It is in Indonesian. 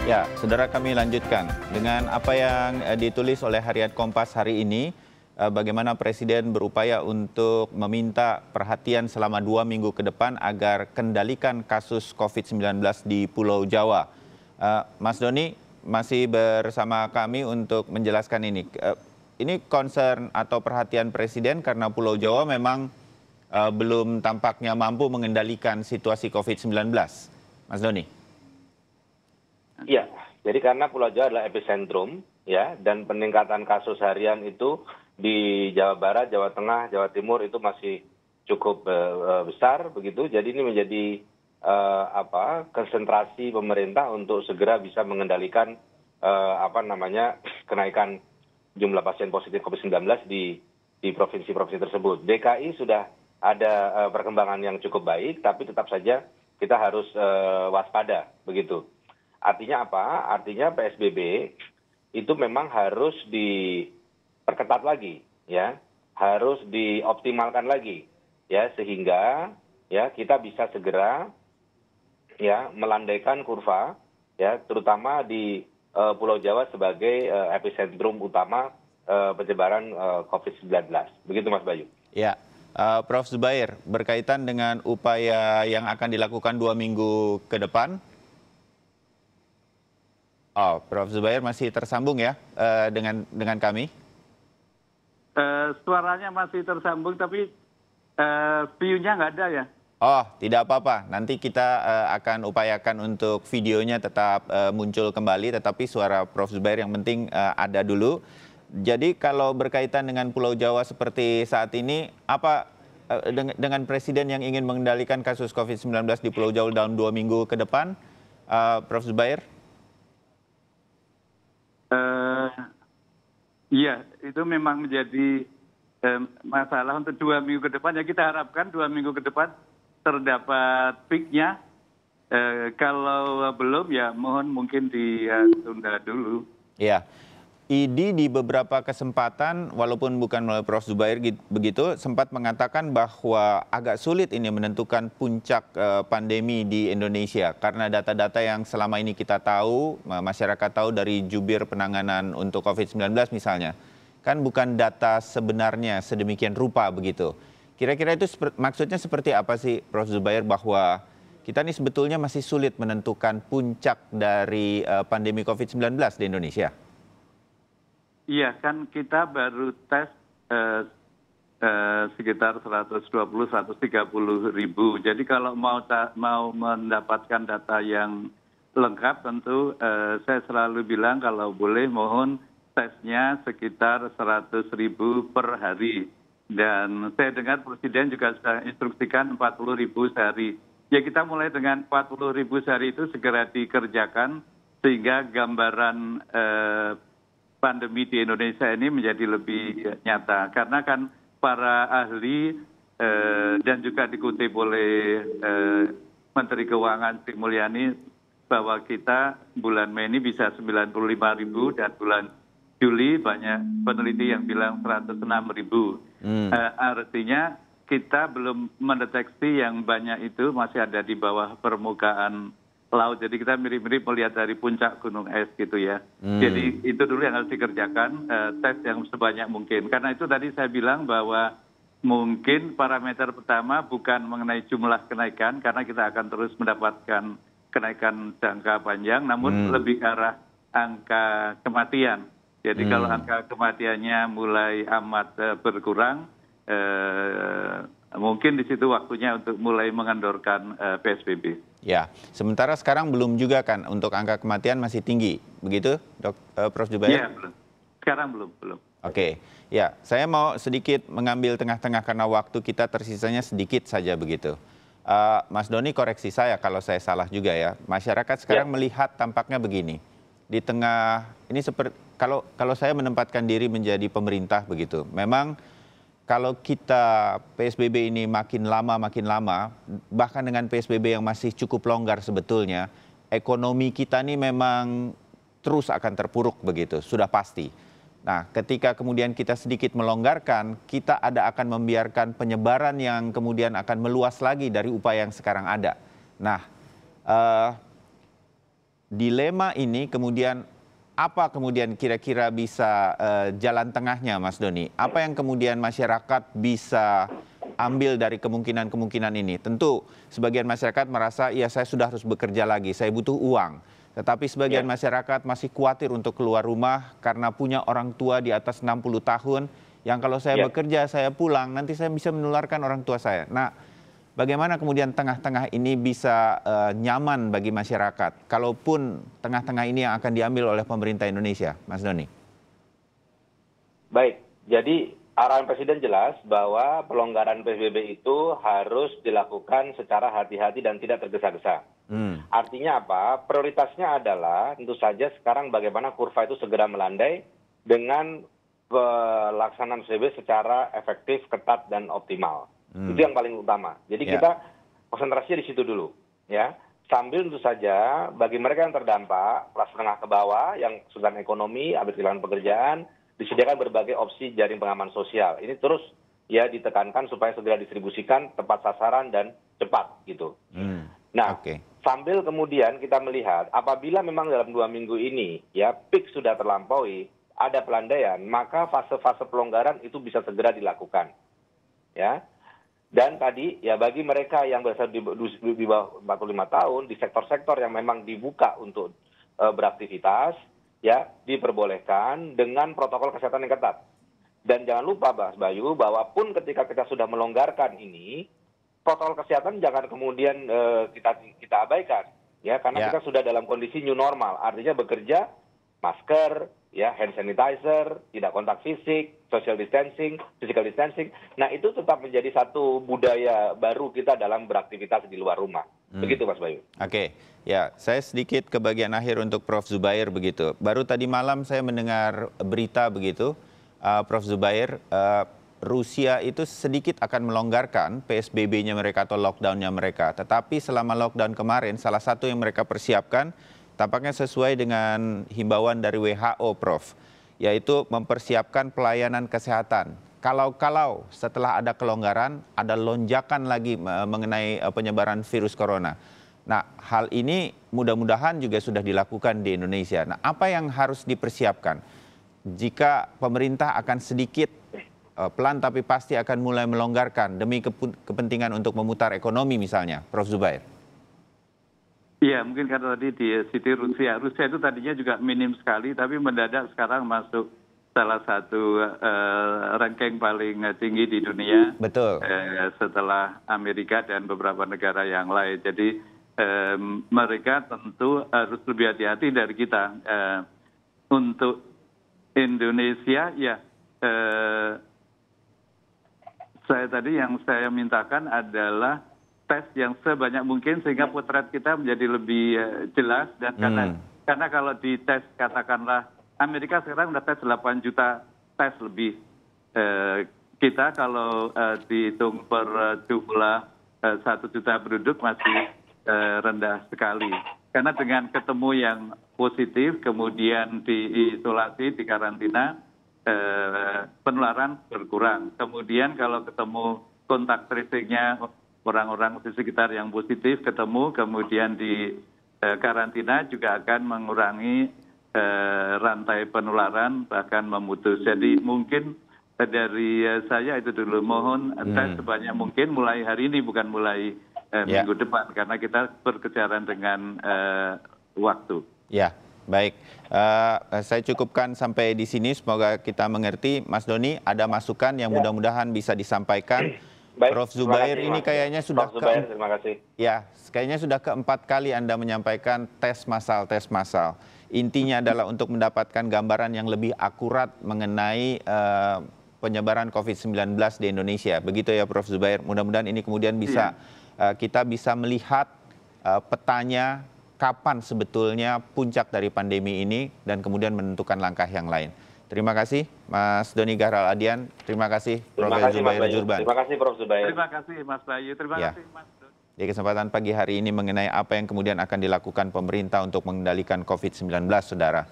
Ya, saudara, kami lanjutkan dengan apa yang ditulis oleh Harian Kompas hari ini, bagaimana Presiden berupaya untuk meminta perhatian selama 2 minggu ke depan agar kendalikan kasus COVID-19 di Pulau Jawa. Mas Doni masih bersama kami untuk menjelaskan ini. Ini concern atau perhatian Presiden karena Pulau Jawa memang belum tampaknya mampu mengendalikan situasi COVID-19. Mas Doni. Iya, jadi karena Pulau Jawa adalah epicentrum, ya, dan peningkatan kasus harian itu di Jawa Barat, Jawa Tengah, Jawa Timur itu masih cukup besar, begitu. Jadi ini menjadi konsentrasi pemerintah untuk segera bisa mengendalikan kenaikan jumlah pasien positif COVID-19 di provinsi-provinsi tersebut. DKI sudah ada perkembangan yang cukup baik, tapi tetap saja kita harus waspada, begitu. Artinya apa? Artinya PSBB itu memang harus diperketat lagi, ya, harus dioptimalkan lagi, ya, sehingga ya kita bisa segera ya melandaikan kurva, ya, terutama di Pulau Jawa sebagai epicentrum utama penyebaran COVID-19. Begitu, Mas Bayu. Ya, Prof. Zubair, berkaitan dengan upaya yang akan dilakukan 2 minggu ke depan. Oh, Prof. Zubair masih tersambung ya dengan kami? Suaranya masih tersambung, tapi view-nya nggak ada ya. Oh, tidak apa-apa. Nanti kita akan upayakan untuk videonya tetap muncul kembali, tetapi suara Prof. Zubair yang penting ada dulu. Jadi kalau berkaitan dengan Pulau Jawa seperti saat ini, apa dengan Presiden yang ingin mengendalikan kasus COVID-19 di Pulau Jawa dalam 2 minggu ke depan, Prof. Zubair? Iya, itu memang menjadi masalah untuk 2 minggu ke depan. Ya, kita harapkan 2 minggu ke depan terdapat peak-nya. Kalau belum, ya mohon mungkin ditunda dulu. Iya. ID di beberapa kesempatan, walaupun bukan melalui Prof. Zubair begitu, sempat mengatakan bahwa agak sulit ini menentukan puncak pandemi di Indonesia. Karena data-data yang selama ini kita tahu, masyarakat tahu dari jubir penanganan untuk COVID-19 misalnya, kan bukan data sebenarnya sedemikian rupa begitu. Kira-kira itu maksudnya seperti apa sih, Prof. Zubair, bahwa kita ini sebetulnya masih sulit menentukan puncak dari pandemi COVID-19 di Indonesia? Iya, kan kita baru tes sekitar 120-130 ribu. Jadi kalau mau mendapatkan data yang lengkap, tentu saya selalu bilang kalau boleh mohon tesnya sekitar 100 ribu per hari. Dan saya dengar Presiden juga sudah instruksikan 40 ribu sehari. Ya, kita mulai dengan 40 ribu sehari itu segera dikerjakan sehingga gambaran pandemi di Indonesia ini menjadi lebih nyata. Karena kan para ahli dan juga dikutip oleh Menteri Keuangan Sri Mulyani bahwa kita bulan Mei ini bisa 95 ribu dan bulan Juli banyak peneliti yang bilang 106 ribu. Artinya kita belum mendeteksi yang banyak itu masih ada di bawah permukaan laut. Jadi kita mirip-mirip melihat dari puncak gunung es gitu ya. Jadi itu dulu yang harus dikerjakan, tes yang sebanyak mungkin. Karena itu tadi saya bilang bahwa mungkin parameter pertama bukan mengenai jumlah kenaikan, karena kita akan terus mendapatkan kenaikan jangka panjang, namun lebih ke arah angka kematian. Jadi kalau angka kematiannya mulai amat berkurang, mungkin di situ waktunya untuk mulai mengendorkan PSBB. Ya, sementara sekarang belum juga kan, untuk angka kematian masih tinggi, begitu, Prof. Zubair? Iya, belum. Sekarang belum. Oke, ya, saya mau sedikit mengambil tengah-tengah karena waktu kita tersisanya sedikit saja begitu. Mas Doni, koreksi saya kalau saya salah juga ya. Masyarakat sekarang melihat tampaknya begini, di tengah ini seperti kalau saya menempatkan diri menjadi pemerintah begitu, memang kalau kita PSBB ini makin lama, bahkan dengan PSBB yang masih cukup longgar sebetulnya, ekonomi kita ini memang terus akan terpuruk begitu, sudah pasti. Nah, ketika kemudian kita sedikit melonggarkan, kita akan membiarkan penyebaran yang kemudian akan meluas lagi dari upaya yang sekarang ada. Nah, dilema ini kemudian apa kemudian kira-kira bisa jalan tengahnya, Mas Doni? Apa yang kemudian masyarakat bisa ambil dari kemungkinan-kemungkinan ini? Tentu sebagian masyarakat merasa, ya saya sudah harus bekerja lagi, saya butuh uang. Tetapi sebagian masyarakat masih khawatir untuk keluar rumah karena punya orang tua di atas 60 tahun, yang kalau saya bekerja, saya pulang, nanti saya bisa menularkan orang tua saya. Nah, bagaimana kemudian tengah-tengah ini bisa nyaman bagi masyarakat, kalaupun tengah-tengah ini yang akan diambil oleh pemerintah Indonesia, Mas Doni? Baik, jadi arahan Presiden jelas bahwa pelonggaran PSBB itu harus dilakukan secara hati-hati dan tidak tergesa-gesa. Artinya apa? Prioritasnya adalah tentu saja sekarang bagaimana kurva itu segera melandai dengan pelaksanaan PSBB secara efektif, ketat, dan optimal. Itu yang paling utama. Jadi kita konsentrasinya di situ dulu, ya. Sambil tentu saja bagi mereka yang terdampak, kelas menengah ke bawah, yang kesulitan ekonomi, habis kehilangan pekerjaan, disediakan berbagai opsi jaring pengaman sosial. Ini terus ya ditekankan supaya segera distribusikan tepat sasaran dan cepat gitu. Nah, sambil kemudian kita melihat apabila memang dalam 2 minggu ini ya peak sudah terlampaui, ada pelandaian, maka fase-fase pelonggaran itu bisa segera dilakukan. Ya. Dan tadi ya bagi mereka yang berasal di bawah 45 tahun di sektor-sektor yang memang dibuka untuk beraktivitas ya diperbolehkan dengan protokol kesehatan yang ketat. Dan jangan lupa Mas Bayu bahwa pun ketika kita sudah melonggarkan ini protokol kesehatan jangan kemudian kita abaikan ya karena kita sudah dalam kondisi new normal, artinya bekerja masker, ya hand sanitizer, tidak kontak fisik, social distancing, physical distancing. Nah, itu tetap menjadi satu budaya baru kita dalam beraktivitas di luar rumah. Begitu Mas Bayu. Oke. Ya, saya sedikit ke bagian akhir untuk Prof Zubair begitu. Baru tadi malam saya mendengar berita begitu, Prof Zubair, Rusia itu sedikit akan melonggarkan PSBB-nya mereka atau lockdown-nya mereka. Tetapi selama lockdown kemarin, salah satu yang mereka persiapkan tampaknya sesuai dengan himbauan dari WHO, Prof, yaitu mempersiapkan pelayanan kesehatan. Kalau setelah ada kelonggaran, ada lonjakan lagi mengenai penyebaran virus corona. Nah, hal ini mudah-mudahan juga sudah dilakukan di Indonesia. Nah, apa yang harus dipersiapkan jika pemerintah akan sedikit pelan tapi pasti akan mulai melonggarkan demi kepentingan untuk memutar ekonomi misalnya, Prof Zubair? Iya, mungkin karena tadi di Siti Rusia. Rusia itu tadinya juga minim sekali, tapi mendadak sekarang masuk salah satu ranking paling tinggi di dunia. Betul. Setelah Amerika dan beberapa negara yang lain. Jadi mereka tentu harus lebih hati-hati dari kita. Untuk Indonesia, ya yang saya mintakan adalah tes yang sebanyak mungkin sehingga potret kita menjadi lebih jelas dan karena kalau dites katakanlah Amerika sekarang sudah tes 8 juta tes lebih. Kita kalau dihitung per jumlah 1 juta penduduk masih rendah sekali. Karena dengan ketemu yang positif kemudian diisolasi, dikarantina, penularan berkurang. Kemudian kalau ketemu kontak tracing-nya orang-orang di sekitar yang positif ketemu, kemudian di karantina juga akan mengurangi rantai penularan, bahkan memutus. Jadi mungkin dari saya itu dulu, mohon tes sebanyak mungkin mulai hari ini, bukan mulai minggu depan, karena kita berkejaran dengan waktu. Ya, baik. Saya cukupkan sampai di sini, semoga kita mengerti. Mas Doni, ada masukan yang mudah-mudahan bisa disampaikan. Baik, Prof Zubair ini kayaknya sudah terima kasih. Ya, kayaknya sudah keempat kali Anda menyampaikan tes massal. Intinya adalah untuk mendapatkan gambaran yang lebih akurat mengenai penyebaran COVID-19 di Indonesia. Begitu ya Prof Zubair. Mudah-mudahan ini kemudian bisa kita bisa melihat petanya kapan sebetulnya puncak dari pandemi ini dan kemudian menentukan langkah yang lain. Terima kasih Mas Doni Gahral Adian, terima kasih Prof Zubair Jurban. Terima kasih Prof Zubair. Terima kasih Mas Bayu, terima kasih Mas Doni. Di kesempatan pagi hari ini mengenai apa yang kemudian akan dilakukan pemerintah untuk mengendalikan COVID-19, Saudara.